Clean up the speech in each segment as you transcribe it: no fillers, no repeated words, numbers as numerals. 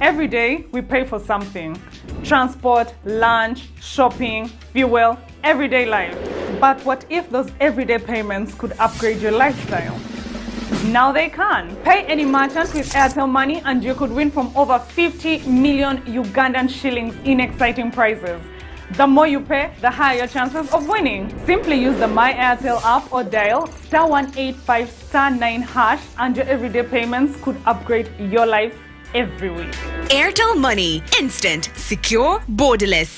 Every day, we pay for something. Transport, lunch, shopping, fuel, everyday life. But what if those everyday payments could upgrade your lifestyle? Now they can. Pay any merchant with Airtel money and you could win from over 50 million Ugandan shillings in exciting prizes. The more you pay, the higher your chances of winning. Simply use the My Airtel app or dial *185*9# and your everyday payments could upgrade your life every week. Airtel Money. Instant, secure, borderless.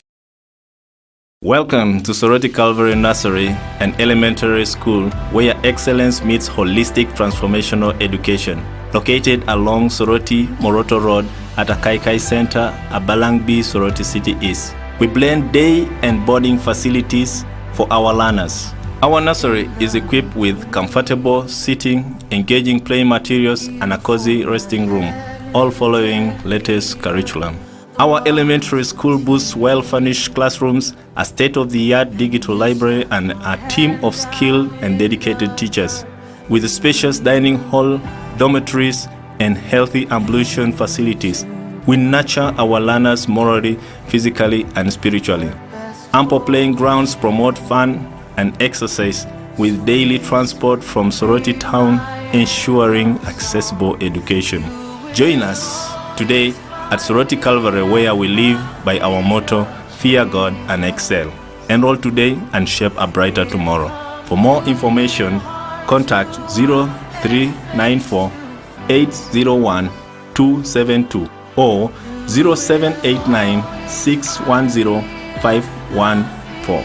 Welcome to Soroti Calvary Nursery and Elementary School, where excellence meets holistic transformational education. Located along Soroti Moroto Road at Akaikai Center, Abalangbi, Soroti City East. We blend day and boarding facilities for our learners. Our nursery is equipped with comfortable seating, engaging play materials, and a cozy resting room, all following latest curriculum. Our elementary school boasts well-furnished classrooms, a state-of-the-art digital library, and a team of skilled and dedicated teachers. With a spacious dining hall, dormitories, and healthy ablution facilities, we nurture our learners morally, physically, and spiritually. Ample playing grounds promote fun and exercise, with daily transport from Soroti town ensuring accessible education. Join us today at Soroti Calvary, where we live by our motto, Fear God and Excel. Enroll today and shape a brighter tomorrow. For more information, contact 0394 801 272 or 0789 610 514.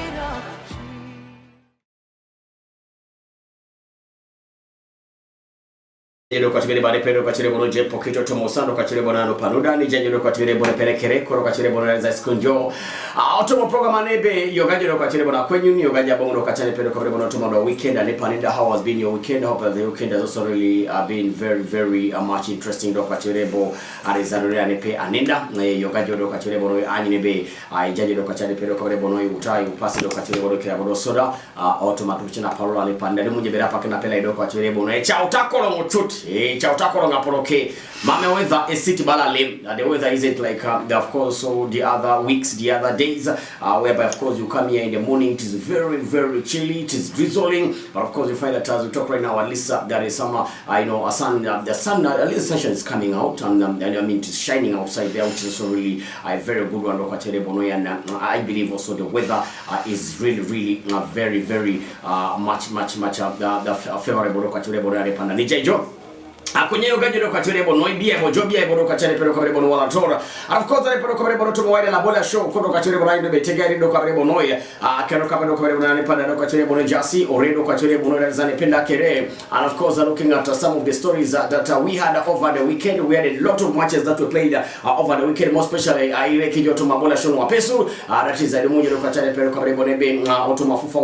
Jero kwa tibere bane pendo kwa tibere bono je pokito tomo sando kwa tibere bono panuda ni jero kwa tibere bono pelekere koro kwa tibere bono za skunjo automo program anebe yoga jero kwa tibere bono kwenyu ni yoga jabo bono kwa tibere pendo kwa bono tomo do weekend and panida. How has been your weekend? Hope the weekend has also really been very much interesting do kwa tibere bo arizanure anepe anenda yoga jero kwa tibere bono anyinebe jero kwa tibere pendo kwa bono utai upasi do kwa tibere bono kira bono soda automatic na parola le panda le munje bera pakena pela do kwa tibere bono cha utakolo muchuti chautakoro ngaporoke mame weather is city balale. The weather isn't like of course so the other weeks, the other days whereby of course you come here in the morning, it is very chilly, it is drizzling, but of course you find that as we talk right now, at least there is some a sun, the sun, at least the sunshine is coming out, and I mean it is shining outside there, which is also really a very good one. And I believe also the weather is really very much favorable. Akunye yogaje kwa tire bono ibia bo jobia bo kwa tire pero kwa bono wala tora. Of course ale pero kwa bono to wide la bola show ko kwa tire bono ndo betega ndo kwa bono ya akero kwa bono ne panda kwa tire bono jasi oredo kwa tire bono zane penda kere. And of course looking at some of the stories that we had over the weekend. We had a lot of matches that we played over the weekend, more especially ile kijo to mabola show wa pesu that is the moja kwa tire pero kwa bono be automa fufa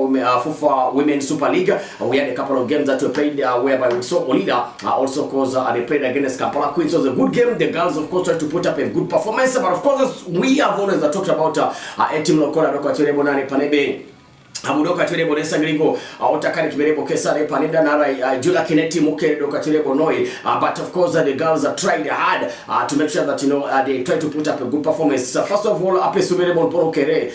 women super league. We had a couple of games that we played whereby we saw Olida also they played against Kampala Queens. It was a good game. The girls of course tried to put up a good performance, but of course we have always talked about a team lokola kwa tire bonani panebe amudoka tire bonesa ngringo otakani kimerebo kesare panenda nara jula kineti muke doka tire bonoi, but of course the girls are tried hard to make sure that they try to put up a good performance. First of all apesumerebo porokere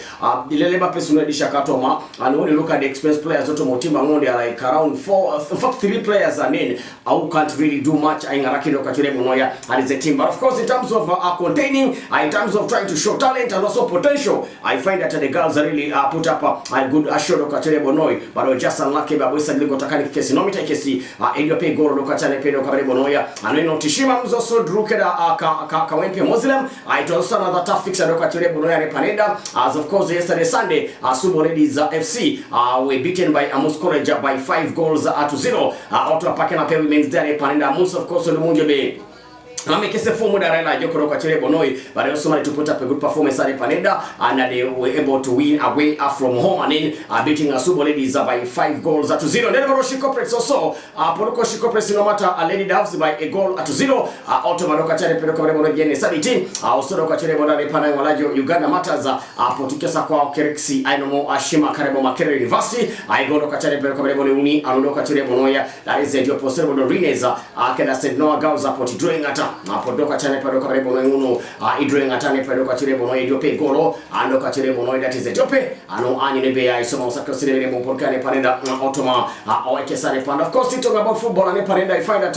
ileleba pesunedisha katoma, and when you look at the expense players automotima ngonde are like around 3 players who can't really do much ingaraki doka tire bonoya as a team. But of course in terms of containing, in terms of trying to show talent and also potential, I find that the girls really put up a good show kwa tire bonoi, but just unlucky babwesa ligo takani kesi no mita kesi edio pe goro do kwa tire pe do kwa bonoya aneno tishima mzoso drukeda ka wempe muslim. It also another tough fixture do kwa tire bonoya ne paneda, as of course yesterday Sunday Sumo Ladies FC were beaten by Amos College by 5 goals to 0 out of Pakena pe women's there paneda. Amos of course the munje be Amekese fomu darela jokoro kwa tire bonoi, but they also managed to put up a good performance at Paneda, and they were able to win away from home and in beating Sumo Ladies by 5 goals to 0. Then Shiko Press also Poroko Shiko Press no matter a Lady Doves by a goal to 0. Automadoka tire pero kwa bono gene sabiti also kwa tire bonani pana walajo Uganda Matters potikesa kwa Kerexi Ainomo Ashima Karebo Makere University go kwa tire pero kwa bono uni anodoka tire bonoya, that is the possible Rineza Kena said no girls are drawing at podoka chane padoka rebo no nguno idre ngatane padoka chirebo no Ethiopia golo ando ka chirebo no that is Ethiopia ano anyi ne be ya isoma usaka sirebe mo porkane panenda otoma awake sane panda. Of course, talking about football and panenda, I find that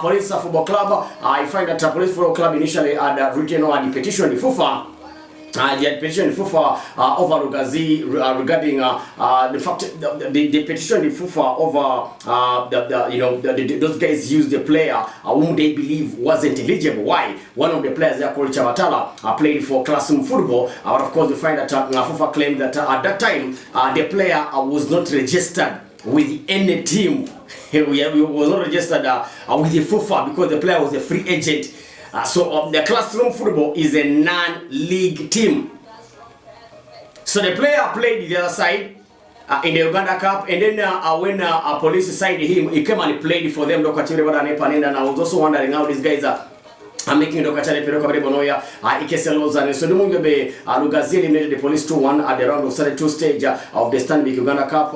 Police Football Club, I find that Police Football Club initially had written a petition in FIFA. The petition in FIFA over Rugazi regarding the fact the petition in FIFA over those guys used the player whom they believe wasn't eligible. Why? One of the players there called Chabatala played for classroom football. But of course, we find that FIFA claimed that at that time the player was not registered with any team. He was not registered with the FIFA because the player was a free agent. So the classroom football is a non-league team. So the player played the other side in the Uganda Cup, and then when police signed him, he came and played for them. And I was also wondering how these guys are. I'm making Dokachale Pero Cabre Bonoya, Ikeseloza, and Sodumunga Bay, Lugazi eliminated the Police 2-1 at the round of 32 stage of the Stanbic Uganda Cup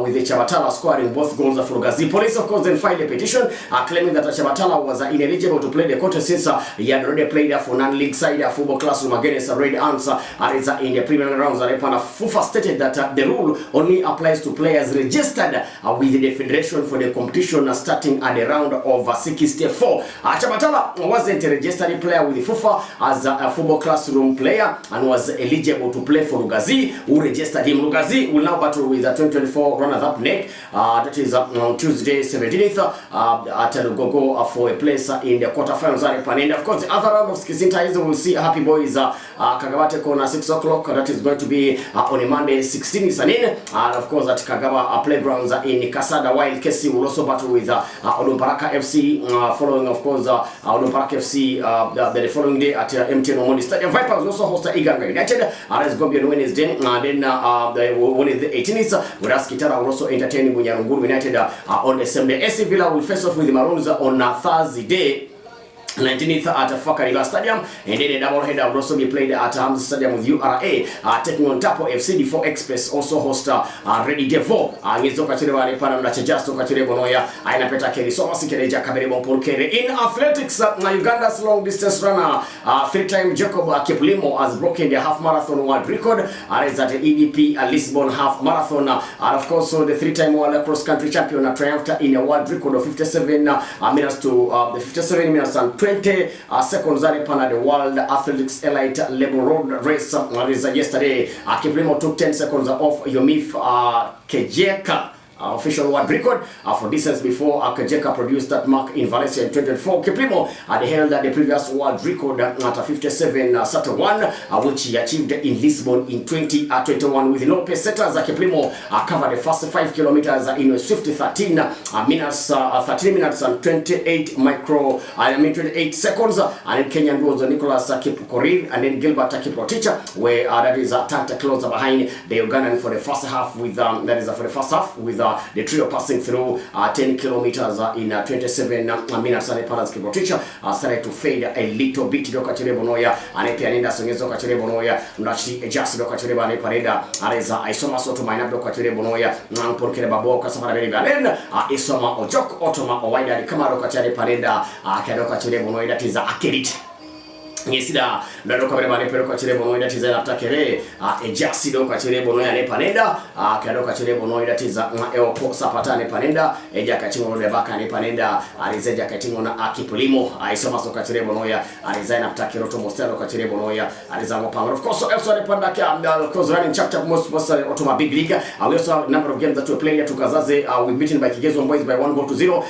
with the Chabatala scoring both goals for Lugazi. Police, of course, then filed a petition claiming that Chabatala was ineligible to play the quarter since he had already played for non-league side football classroom against Red Ants in the preliminary rounds. FIFA stated that the rule only applies to players registered with the Federation for the competition starting at the round of 64. Chabatala wasn't a registered player with the FIFA as a football classroom player and was eligible to play for Lugazi, who registered him. Lugazi will now battle with the 2024 runners-up neck. That is on Tuesday 17th at Lugogo for a place in the quarterfinals. And of course, the other round of Skizinta will see Happy Boys Kagawate Corner 6 o'clock. That is going to be on a Monday 16th Sanin. And of course, at Kagawa Playgrounds in Kasada, while Kesi will also battle with Odumbaraka FC following, of course, Odumbaraka FC the following day at MTN Omondi Stadium. Vipers also host Iganga United. It's going to be on Wednesday. Then the 18th, whereas Kitara will also entertain Bunyarunguru United on the same day. SC Villa will face off with the Maroons on Thursday 19th at Fakariga Stadium, and then a double header will also be played at Hamza Stadium with URA taking on Tapo FC. The 4 Express also host Ready Devo. In athletics, Uganda's long distance runner, 3-time Jacob Kiplimo has broken the half marathon world record. Is at the EDP Lisbon half marathon. And of course, so the 3-time world cross country champion triumphed in a world record of 57 minutes to the 57 minutes and 20 seconds at the World Athletics Elite Level Road Race yesterday. Kiplimo took 10 seconds off Yomif Kejeka. Official world record for distance before Kejeka produced that mark in Valencia in 2024. Kiplimo had held the previous world record at 57.31, which he achieved in Lisbon in 2021 with no pace setters. Kiplimo covered the first 5 kilometers in a swift 13 minutes and 28 seconds. And then Kenyan was Nicholas Kipkorir and then Gilbert Kiprotich, where that is tucked closer behind the Ugandan for the first half with the trio passing through 10 kilometers in 27 minutes. And Palas Kiprotich started to fade a little bit. Doka Chirebonoya and Pianina Songezo Chirebonoya, Nachi just Doka Chireba Pareda, Areza, Isoma Soto Mina Doka Chirebonoya, Nampurke Babo Casama Ganen, Isoma Ojok, Otoma, or Wida, Kamaro Kachare Pareda, Kadoka Chirebonoya, that is a Kerit. Yesida ndo kwa bale pero kwa chile bono ida tiza after kere ejasi do kwa chile bono ya ne panenda kado kwa chile bono ida tiza eopo sapata ne panenda eja katingo ne baka ne panenda alizeja katingo na Kiplimo aisoma so kwa chile bono ya alizaina after kero to mostelo kwa chile bono ya alizango power. Of course also ne panda of course running chapter most Otoma big league. We also have number of games that we play to Kazaze. We beaten by Kigezo Boys by 1-0.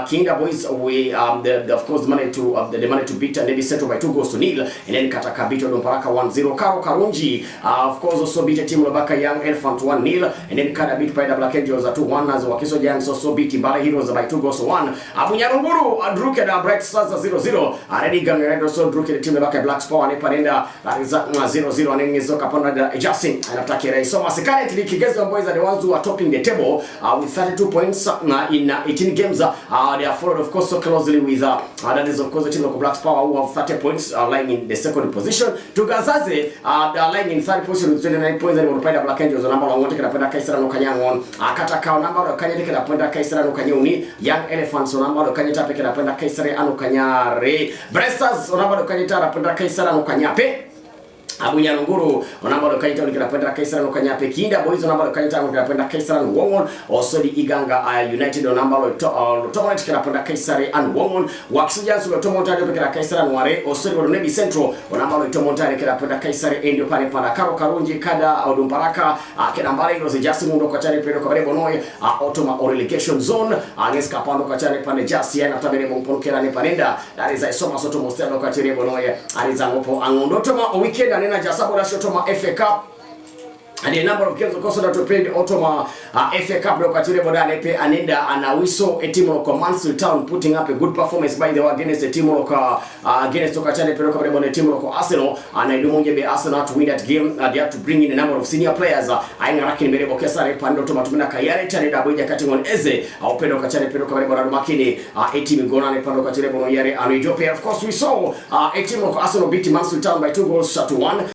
Kinga Boys we of course managed to the money to beat and they settled by 2-0. And then Katakabito Domparaka 1-0. Karo Karunji of course also beat a team Lobaka Young Elephant 1-0. And then Kada beat by the Black Angels 2-1 as Wakiso Giants also beat Bala Heroes by 2-1. Abunyarunguru Drukeda Bright Stars 0-0. Already Gangered also Drukeda team Lobaka Black Sport and Panenda that is 0-0 and then Nizoka Panda Justin and Atakere. So currently Kigezo Boys are the ones who are topping the table with 32 points in 18 games. They are followed of course so closely with that is of course the team of Black Power who have 30 points. lying in the second position. Tugazaze lying in third position with 29 points and Rupaida Black Angels number 1 take napenda Kaisara no Kanyangon. Akataka number Kanya take napenda Kaisara no Kanyuni. Young Elephants number Kanya take napenda Kaisara anu Kanyare. Bresters number Kanya napenda Kaisara no Kanyape. Abunyarunguru onambalo kanyita unikapenda Kaisara no Kanyape. Kinda Boys onambalo kanyita unikapenda Kaisara no Wongon. Osodi Iganga United onambalo Tomonet kinapenda Kaisara and Wongon. Wakisuja sulo Tomontari pekera Kaisara no Ware. Osodi Nebi Central onambalo Tomontari kinapenda Kaisara endio pale para Karo Karunji Kada Odumbaraka kinambale ilo Justin Mundo kwa chane pendo kwa Bonoy Otoma or relegation zone Aneska pando kwa chane pande Jasi na tabere mponokera ne panenda. That is Soma Soto Mostelo kwa chane Bonoy Arizangopo Angondotoma weekend na Jasabora Shotoma FA Cup. And the number of games of course that we played Otoma FA Cup Lokatire Bodane pe anenda anawiso a team of Mansfield Town putting up a good performance by the way against the team of against Okachane Pero Kabone team of Arsenal and I do monje be Arsenal to win that game. They have to bring in a number of senior players. Aina rakini Merebo Kesare Pando Toma Tumina Kayare Tane Dabuja Katingon Eze au Pedro Kachane Pero Kabone Makini a team Gona Pando Kachire Bono Yare and Jope. Of course we saw a team of Arsenal beat Mansfield Town by 2 goals to 1.